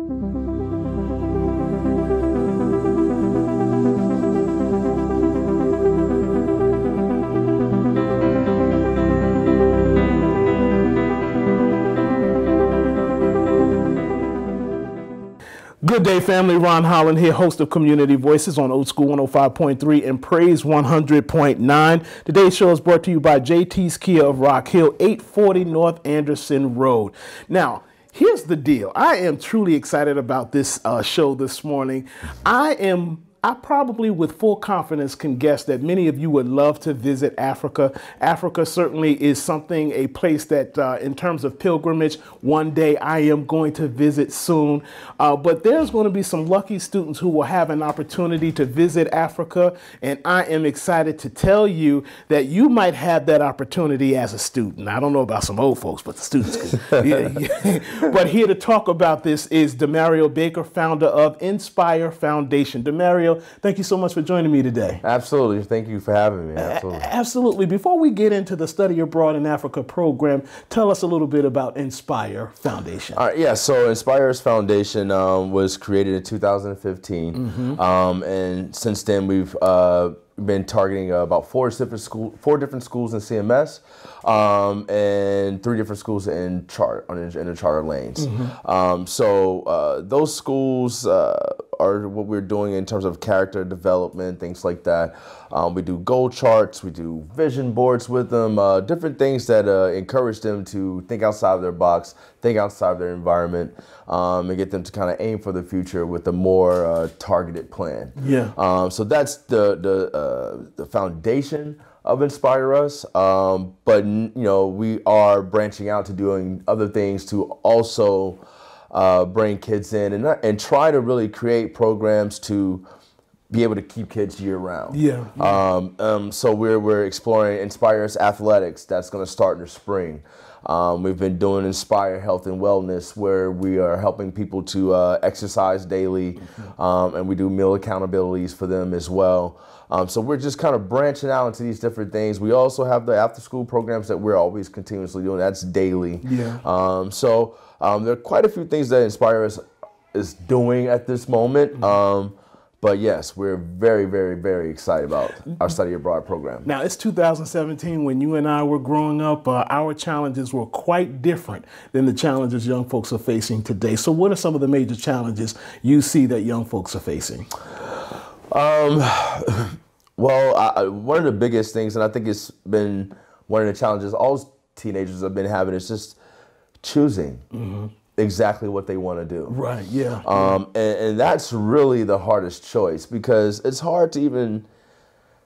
Good day, family. Ron Holland here, host of Community Voices on Old School 105.3 and Praise 100.9. Today's show is brought to you by JT's Kia of Rock Hill, 840 North Anderson Road. Now, here's the deal. I am truly excited about this show this morning. I probably with full confidence can guess that many of you would love to visit Africa. Africa certainly is a place that in terms of pilgrimage, one day I am going to visit soon. But there's going to be some lucky students who will have an opportunity to visit Africa. And I am excited to tell you that you might have that opportunity as a student. I don't know about some old folks, but the students could. Yeah. But here to talk about this is Demario Baker, founder of NSpire Foundation. Demario, thank you so much for joining me today. Absolutely. Thank you for having me. Absolutely. Absolutely. Before we get into the Study Abroad in Africa program, tell us a little bit about NSpire Foundation. All right. Yeah. So NSpire US Foundation was created in 2015. Mm-hmm. And since then, we've been targeting about four different schools in CMS, and 3 different schools in the charter lanes. Mm-hmm. So those schools are what we're doing in terms of character development, things like that. We do goal charts, we do vision boards with them, different things that encourage them to think outside of their box, think outside of their environment, and get them to kind of aim for the future with a more targeted plan. Yeah. So that's the foundation of NSpire Us, but we are branching out to doing other things to also bring kids in and try to really create programs to be able to keep kids year round. Yeah. So we're exploring NSpire Us Athletics. That's going to start in the spring. We've been doing Inspire Health and Wellness, where we are helping people to exercise daily, and we do meal accountabilities for them as well. So we're just kind of branching out into these different things. We also have the after-school programs that we're always continuously doing. That's daily. Yeah. So there are quite a few things that NSpire Us is doing at this moment. But yes, we're very, very, very excited about our Study Abroad program. Now, it's 2017. When you and I were growing up, our challenges were quite different than the challenges young folks are facing today. So what are some of the major challenges you see that young folks are facing? Well, one of the biggest things, and I think it's been one of the challenges all teenagers have been having, is just choosing. Mm-hmm. Exactly what they want to do. Right, yeah. And that's really the hardest choice, because it's hard to even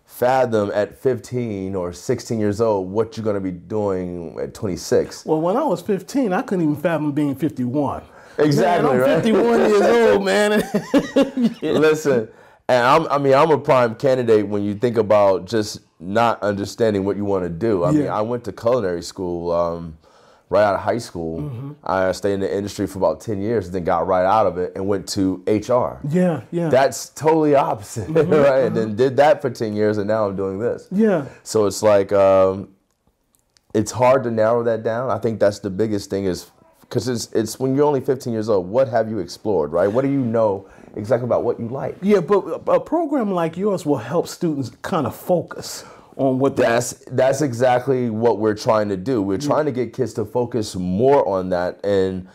fathom at 15 or 16 years old what you're going to be doing at 26. Well, when I was 15, I couldn't even fathom being 51. Exactly, man, I'm 51 years old, man. Yeah. Listen, and I'm a prime candidate when you think about just not understanding what you want to do. I mean, I went to culinary school right out of high school. Mm-hmm. I stayed in the industry for about 10 years, then got right out of it and went to HR. Yeah, yeah. That's totally opposite, mm-hmm, right? Mm-hmm. And then did that for 10 years, and now I'm doing this. Yeah. So it's like, it's hard to narrow that down. I think that's the biggest thing, is because it's when you're only 15 years old, what have you explored, right? What do you know exactly about what you like? Yeah, but a program like yours will help students kind of focus on what that's exactly what we're trying to do. We're trying to get kids to focus more on that and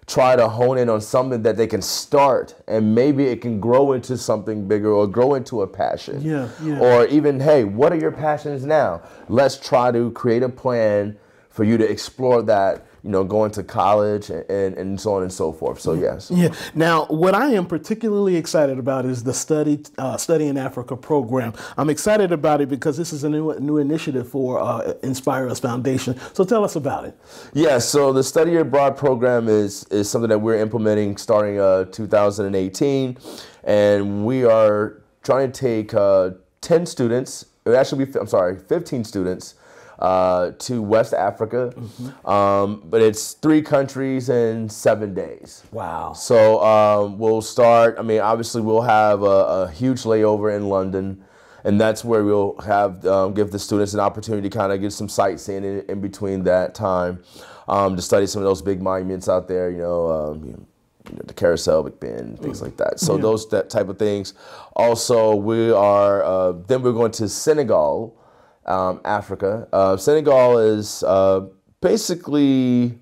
try to hone in on something that they can start, and maybe it can grow into something bigger or grow into a passion. Yeah, yeah. Or even, hey, what are your passions now? Let's try to create a plan for you to explore that, going to college and so on and so forth. So yes. Yeah. Now, what I am particularly excited about is the Study in Africa program. I'm excited about it because this is a new initiative for NSpire US Foundation. So tell us about it. Yeah. So the Study Abroad program is something that we're implementing starting 2018, and we are trying to take 10 students. It actually be 15 students. To West Africa, mm-hmm, but it's 3 countries in 7 days. Wow. So we'll start, obviously we'll have a huge layover in London, and that's where we'll have give the students an opportunity to kind of get some sightseeing in between that time, to study some of those big monuments out there, the carousel, Big Ben, things like that. So that type of things. Also, we are then we're going to Senegal, Africa. Senegal is basically,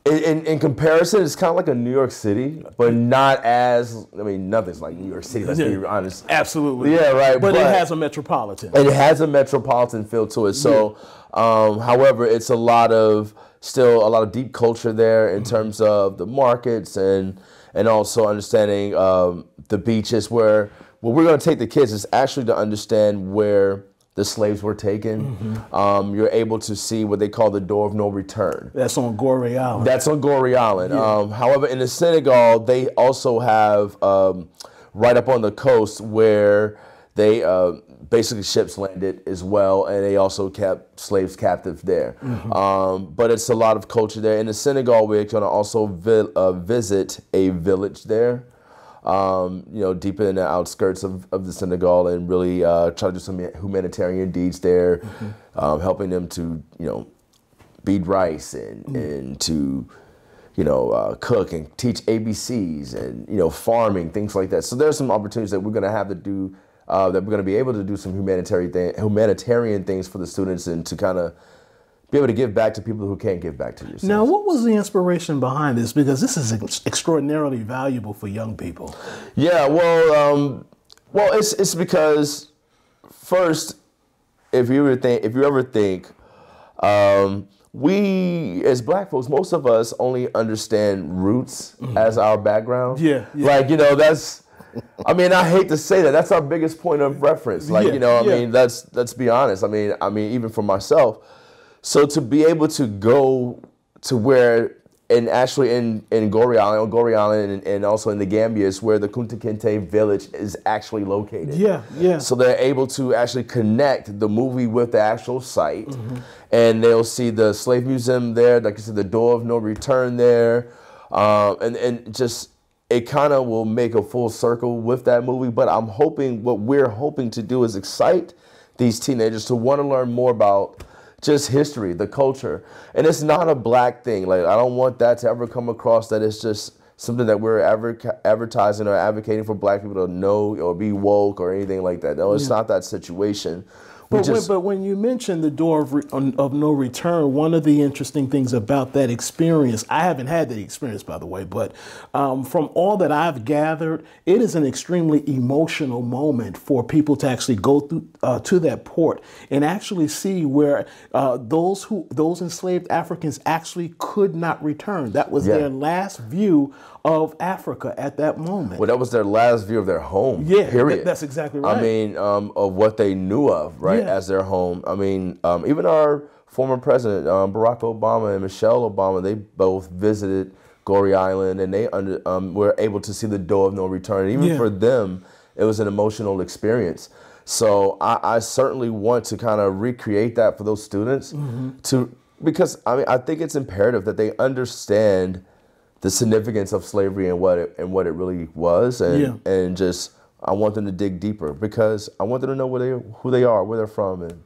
in comparison, it's kind of like a New York City, but not as, I mean, nothing's like New York City, let's be honest. Absolutely. Yeah, right. But it has a metropolitan. And it has a metropolitan feel to it. So, however, it's still a lot of deep culture there in terms of the markets and also understanding the beaches where we're going to take the kids is actually to understand where the slaves were taken. You're able to see what they call the door of no return. That's on Gorée Island. That's on Gorée Island. However, in the Senegal, they also have right up on the coast where they basically ships landed as well, and they also kept slaves captive there. But it's a lot of culture there. In the Senegal, we're going to also visit a village there, deep in the outskirts of the Senegal, and really try to do some humanitarian deeds there, helping them to, beat rice and to, cook and teach ABCs and, farming, things like that. So there's some opportunities that we're going to have to do, that we're going to be able to do some humanitarian things for the students and to kind of be able to give back to people who can't give back to yourself. Now, what was the inspiration behind this? Because this is extraordinarily valuable for young people. Yeah, well, it's because first, if you ever think, we as Black folks, most of us only understand roots as our background. Yeah. Like that's. I mean, I hate to say that. That's our biggest point of reference. Like, I mean, let's be honest. I mean, even for myself. So to be able to go to where, and actually in Gorée Island, and also in the Gambia is where the Kunta Kinte village is actually located. Yeah. So they're able to actually connect the movie with the actual site, and they'll see the slave museum there, like I said, the door of no return there, and just. It kind of will make a full circle with that movie, but what we're hoping to do is excite these teenagers to want to learn more about just history, the culture. And it's not a Black thing. Like, I don't want that to ever come across that it's just something that we're advertising or advocating for Black people to know or be woke or anything like that. No, it's not that situation. But when you mentioned the door of no return, one of the interesting things about that experience, I haven't had the experience, by the way, but from all that I've gathered, it is an extremely emotional moment for people to actually go through to that port and actually see where those enslaved Africans actually could not return. That was their last view of Africa at that moment. Well, that was their last view of their home. Yeah, period. That's exactly right. I mean, of what they knew of, right, as their home. I mean, even our former president, Barack Obama and Michelle Obama, they both visited Gorée Island, and they were able to see the door of no return. And even for them, it was an emotional experience. So I certainly want to kind of recreate that for those students, because I think it's imperative that they understand the significance of slavery and what it really was, and just I want them to dig deeper, because I want them to know who they are, where they're from, and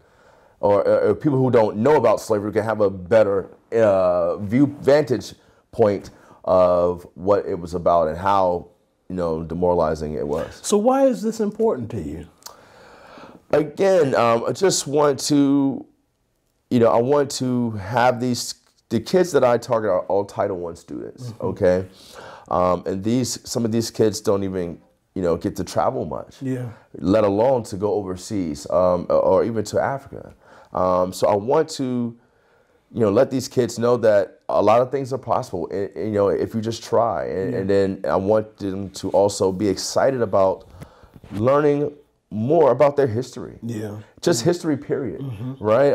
or people who don't know about slavery can have a better vantage point of what it was about and how demoralizing it was. So why is this important to you? Again, I just want to, I want to have the kids that I target are all Title I students, okay? And some of these kids don't even, get to travel much, let alone to go overseas or even to Africa. So I want to, let these kids know that a lot of things are possible, if you just try. And then I want them to also be excited about learning more about their history. Just history, period. Right?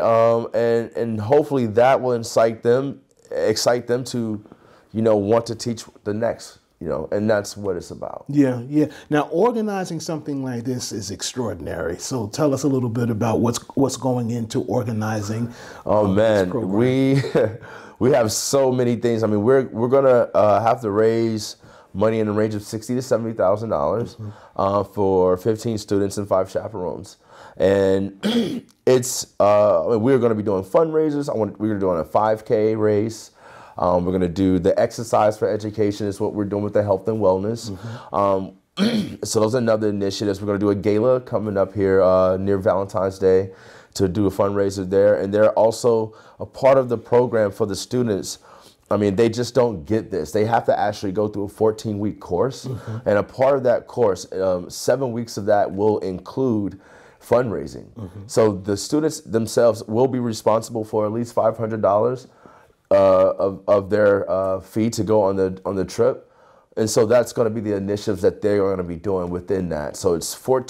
And hopefully that will excite them to, want to teach the next, and that's what it's about. Now, organizing something like this is extraordinary. So tell us a little bit about what's going into organizing. Oh man, we have so many things. I mean, we're gonna have to raise money in the range of $60,000 to $70,000 for 15 students and 5 chaperones. And it's we're going to be doing fundraisers. We're doing a 5K race. We're going to do the exercise for education is what we're doing with the health and wellness. So those are another initiatives. We're going to do a gala coming up here near Valentine's Day to do a fundraiser there. And they're also a part of the program for the students. I mean, they just don't get this. They have to actually go through a 14-week course. And a part of that course, 7 weeks of that will include fundraising. So the students themselves will be responsible for at least $500 of their fee to go on the trip. And so that's going to be the initiatives that they are going to be doing within that. So it's 7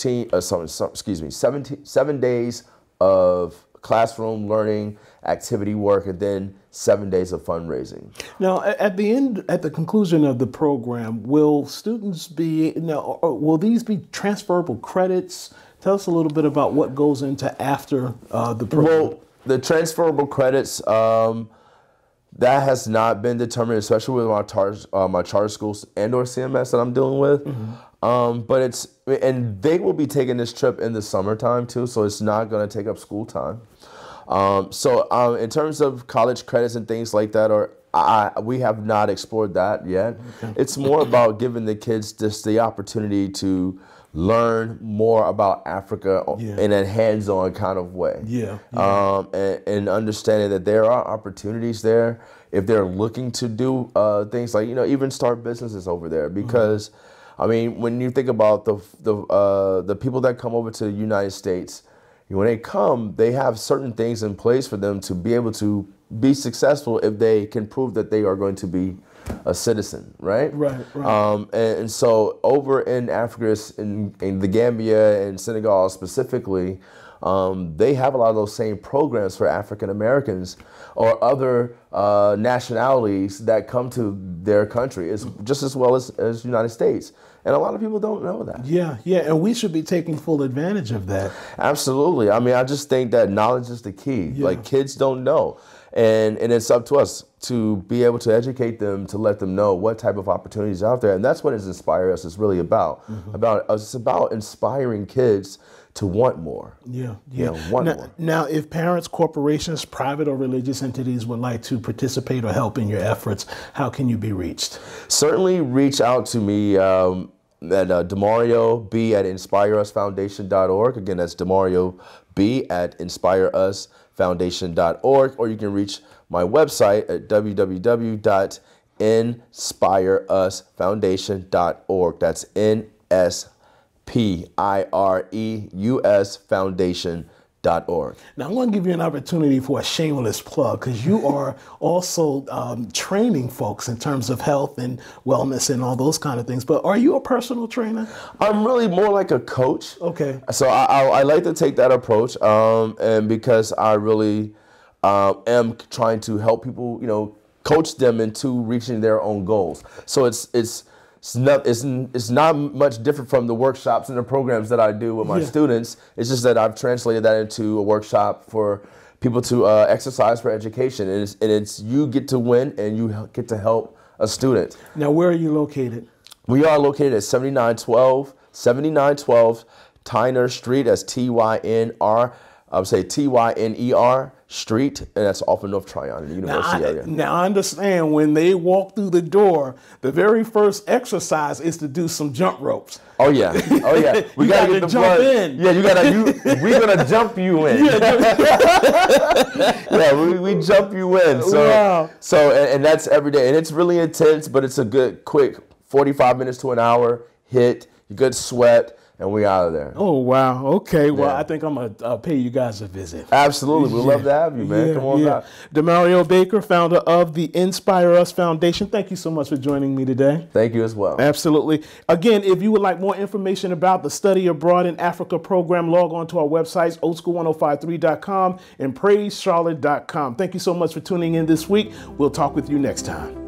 days of classroom learning, activity work, and then 7 days of fundraising. Now, at the conclusion of the program, will students be, will these be transferable credits? Tell us a little bit about what goes into after the program. Well, the transferable credits, that has not been determined, especially with my charter schools and/or CMS that I'm dealing with. But they will be taking this trip in the summertime too, so it's not going to take up school time. So in terms of college credits and things like that, we have not explored that yet. It's more about giving the kids just the opportunity to learn more about Africa in a hands-on kind of way. And understanding that there are opportunities there if they're looking to do things like, even start businesses over there. Because, I mean, when you think about the people that come over to the United States, when they come, they have certain things in place for them to be able to be successful if they can prove that they are going to be a citizen, right? And so over in Africa, in the Gambia and Senegal specifically, they have a lot of those same programs for African Americans or other nationalities that come to their country, is just as well as the United States. And a lot of people don't know that. And we should be taking full advantage of that. Absolutely. I mean, I just think that knowledge is the key. Like, kids don't know. And it's up to us to be able to educate them, to let them know what type of opportunities are out there. And that's what NSpire US is really about. It's about inspiring kids to want more. Want more. Now, if parents, corporations, private or religious entities would like to participate or help in your efforts, how can you be reached? Certainly reach out to me at Demario B at NSpireUsFoundation.org. Again, that's Demario B at NSpireUsFoundation.org, or you can reach my website at www.NSpireUsFoundation.org. That's NSpireUS Foundation.org. Now, I'm going to give you an opportunity for a shameless plug, because you are also training folks in terms of health and wellness and all those kind of things. But are you a personal trainer? I'm really more like a coach. Okay. So I like to take that approach, and because I really am trying to help people, coach them into reaching their own goals. So it's not much different from the workshops and the programs that I do with my students. It's just that I've translated that into a workshop for people to exercise for education. And it's you get to win and you get to help a student. Now, where are you located? We are located at 7912 Tyner Street. That's Tyner. I would say Tyner Street, and that's off of North Tryon in the University area. Now, I understand when they walk through the door, the very first exercise is to do some jump ropes. Oh yeah, we gotta get the jump in. Yeah, we're gonna jump you in. We jump you in. So, and that's every day, and it's really intense, but it's a good, quick 45 minutes to an hour hit. You good sweat. And we out of there. Oh, wow. Okay. Well, I think I'm going to pay you guys a visit. Absolutely. We'd love to have you, man. Come on back. Demario Baker, founder of the NSpire US Foundation. Thank you so much for joining me today. Thank you as well. Absolutely. Again, if you would like more information about the Study Abroad in Africa program, log on to our websites, oldschool1053.com and praisecharlotte.com. Thank you so much for tuning in this week. We'll talk with you next time.